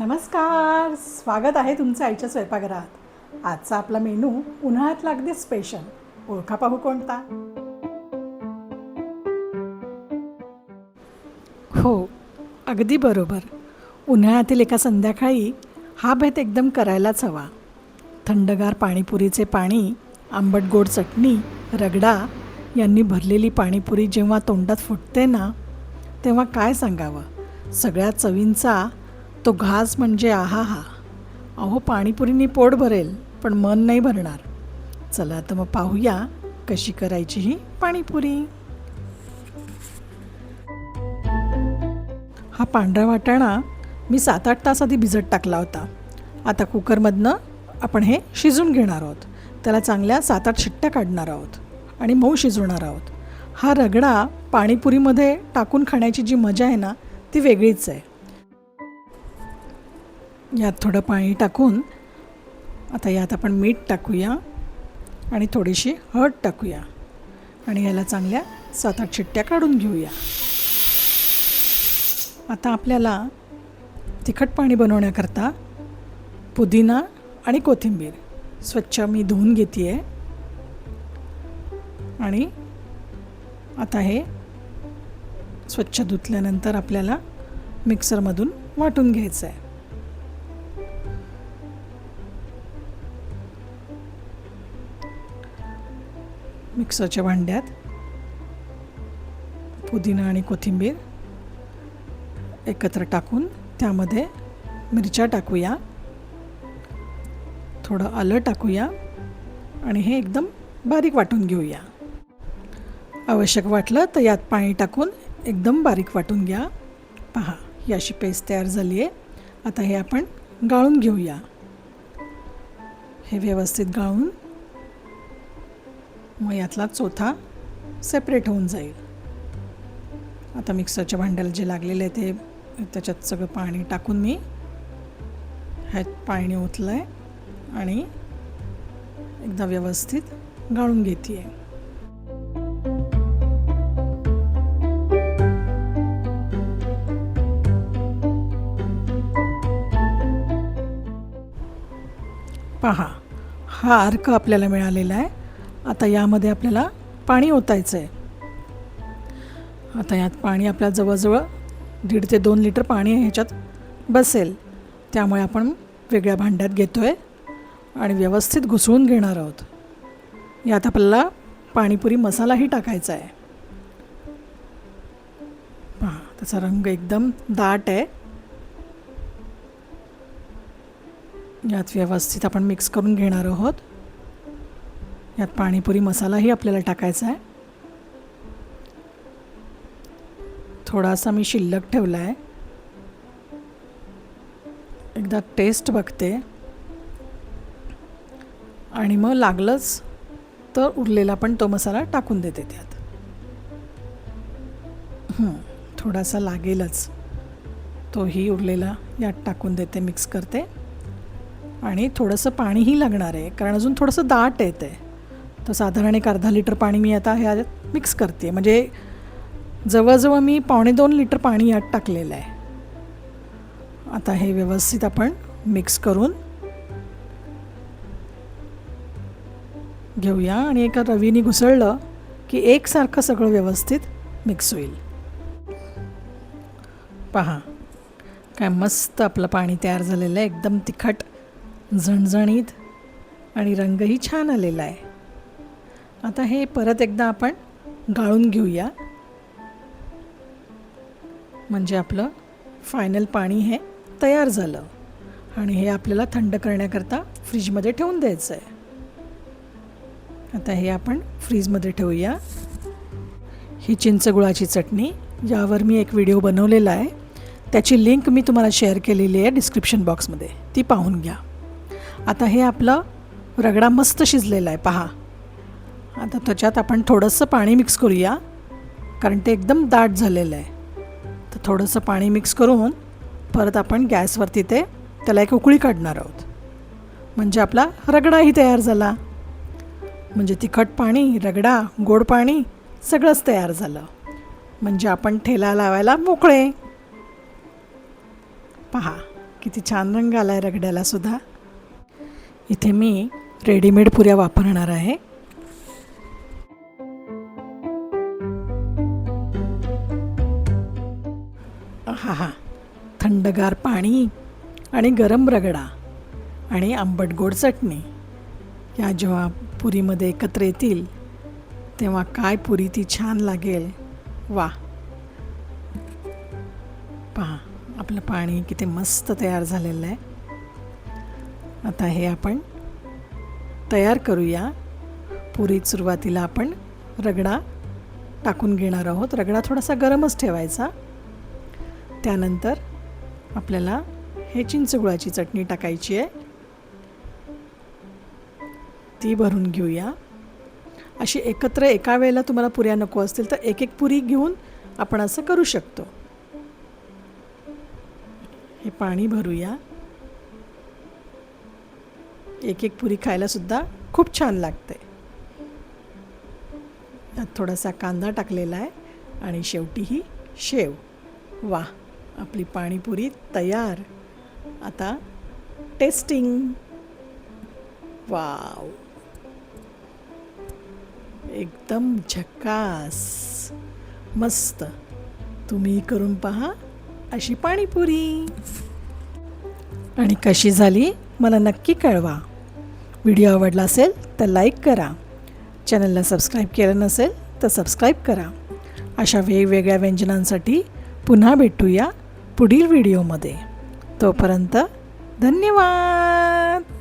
नमस्कार, स्वागत आहे तुमचं आईच्या स्वयंपाकघरात. आजचा आपला मेनू उन्हाळ्यातला अगदी स्पेशल. ओळखा पाहू कोणता? हो, अगदी बरोबर. उन्हाळ्यातील एका संध्याकाळी हा बेत एकदम करायलाच हवा. थंडगार पाणीपुरीचे पाणी, आंबट गोड चटणी, रगडा यांनी भरलेली पाणीपुरी जेव्हा तोंडात फुटते ना, तेव्हा काय सांगावं. सगळ्या चवींचा तो घास म्हणजे आहा. अहो, पाणीपुरीनी पोट भरेल पण मन नाही भरणार. चला तर मग पाहूया कशी करायची ही पाणीपुरी. हा पांढरा वाटाणा मी 7-8 तास आधी भिजत टाकला होता. आता कुकरमधनं आपण हे शिजून घेणार आहोत. त्याला चांगल्या 7-8 शिट्ट्या काढणार आहोत आणि मऊ शिजवणार आहोत. हा रगडा पाणीपुरीमध्ये टाकून खाण्याची जी मजा आहे ना, ती वेगळीच आहे. यात थोडं पाणी टाकून आता यात आपण मीठ टाकूया आणि थोडीशी हळद टाकूया आणि याला चांगल्या 7-8 शिट्ट्या काढून घेऊया. आता आपल्याला तिखट पाणी बनवण्याकरता पुदिना आणि कोथिंबीर स्वच्छ मी धुवून घेते आहे आणि आता हे स्वच्छ धुतल्यानंतर आपल्याला मिक्सरमधून वाटून घ्यायचं आहे. मिक्सरच्या भांड्यात पुदिना आणि कोथिंबीर एकत्र टाकून त्यामध्ये मिरच्या टाकूया, थोडं आलं टाकूया आणि हे एकदम बारीक वाटून घेऊया. आवश्यक वाटलं तर यात पाणी टाकून एकदम बारीक वाटून घ्या. पहा, ही अशी पेस्ट तयार झाली आहे. आता हे आपण गाळून घेऊया. हे व्यवस्थित गाळून मग यातला चोथा सेपरेट होऊन जाईल. आता मिक्सरच्या भांड्याला जे लागलेलं आहे ते त्याच्यात सगळं पाणी टाकून मी ह्यात पाणी ओतलं आहे आणि एकदा व्यवस्थित गाळून घेते आहे. पहा, हा अर्क आपल्याला मिळालेला आहे. आता यामध्ये आपल्याला पाणी ओतायचं आहे. आता यात पाणी आपल्या जवळजवळ 1.5 ते 2 लिटर पाणी ह्याच्यात बसेल. त्यामुळे आपण वेगळ्या भांड्यात घेतो आहे आणि व्यवस्थित घुसळून घेणार आहोत. यात आपल्याला पाणीपुरी मसालाही टाकायचा आहे. पहा, त्याचा रंग एकदम दाट आहे. यात व्यवस्थित आपण मिक्स करून घेणार आहोत. यात पाणीपुरी मसालाही आपल्याला टाकायचा आहे. थोडासा मी शिल्लक ठेवला आहे. एकदा टेस्ट बघते आणि मग लागलंच तर उरलेला पण तो मसाला टाकून देते त्यात. थोडासा लागेलच तोही उरलेला यात टाकून देते, मिक्स करते. आणि थोडंसं पाणीही लागणार आहे कारण अजून थोडंसं दाट येतं आहे. तर साधारण 1/2 लिटर पाणी मी आता ह्यात मिक्स करते. म्हणजे जवळजवळ मी 1.25 लिटर पाणी यात टाकलेलं आहे. आता हे व्यवस्थित आपण मिक्स करून घेऊया आणि एका रवीने घुसळलं की एकसारखं सगळं व्यवस्थित मिक्स होईल. पहा, काय मस्त आपलं पाणी तयार झालेलं आहे. एकदम तिखट, झणझणीत आणि रंगही छान आलेला आहे. आता हे परत एकदा आपण गाळून घेऊया. म्हणजे आपलं फायनल पाणी हे तयार झालं आणि हे आपल्याला थंड करण्याकरता फ्रीजमध्ये ठेवून द्यायचं आहे. आता हे आपण फ्रीजमध्ये ठेवूया. ही चिंचगुळाची चटणी, यावर मी एक व्हिडिओ बनवलेला आहे. त्याची लिंक मी तुम्हाला शेअर केलेली आहे डिस्क्रिप्शन बॉक्समध्ये, ती पाहून घ्या. आता हे आपलं रगडा मस्त शिजलेला आहे. पहा, आता त्याच्यात आपण थोडंसं पाणी मिक्स करूया कारण ते एकदम दाट झालेलं आहे. तर थोडंसं पाणी मिक्स करून परत आपण गॅसवरती त्याला एक उकळी काढणार आहोत. म्हणजे आपला रगडाही तयार झाला. म्हणजे तिखट पाणी, रगडा, गोड पाणी सगळंच तयार झालं. म्हणजे आपण ठेला लावायला मोकळे. पहा, किती छान रंग आला आहे रगड्याला सुद्धा. इथे मी रेडीमेड पुऱ्या वापरणार आहे. हा थंडगार पाणी आणि गरम रगडा आणि आंबट गोड चटणी या जेव्हा पुरीमध्ये एकत्र येतील तेव्हा काय पुरी ती छान लागेल. वा, पहा आपलं पाणी किती मस्त तयार झालेलं आहे. आता हे आपण तयार करूया. पुरीत सुरुवातीला आपण रगडा टाकून घेणार आहोत. रगडा थोडासा गरमच ठेवायचा. त्यानंतर आपल्याला हे चिंचगुळाची चटणी टाकायची आहे, ती भरून घेऊया. अशी एकत्र एका वेळेला तुम्हाला पुऱ्या नको असतील तर एक एक पुरी घेऊन आपण असं करू शकतो. हे पाणी भरूया. एक एक पुरी खायला सुद्धा खूप छान लागते. यात थोडासा कांदा टाकलेला आहे आणि शेवटी ही शेव. वा, आपली पाणीपुरी तयार. आता टेस्टिंग. वाव, एकदम झकास, मस्त. तुम्ही करून पहा अशी पाणीपुरी. आणि कशी झाली मला नक्की कळवा. व्हिडिओ आवडला असेल तर लाईक करा. चॅनलला सबस्क्राईब केलं नसेल तर सबस्क्राईब करा. अशा वेगवेगळ्या व्यंजनांसाठी पुन्हा भेटूया पुढील व्हिडिओमध्ये. तोपर्यंत धन्यवाद.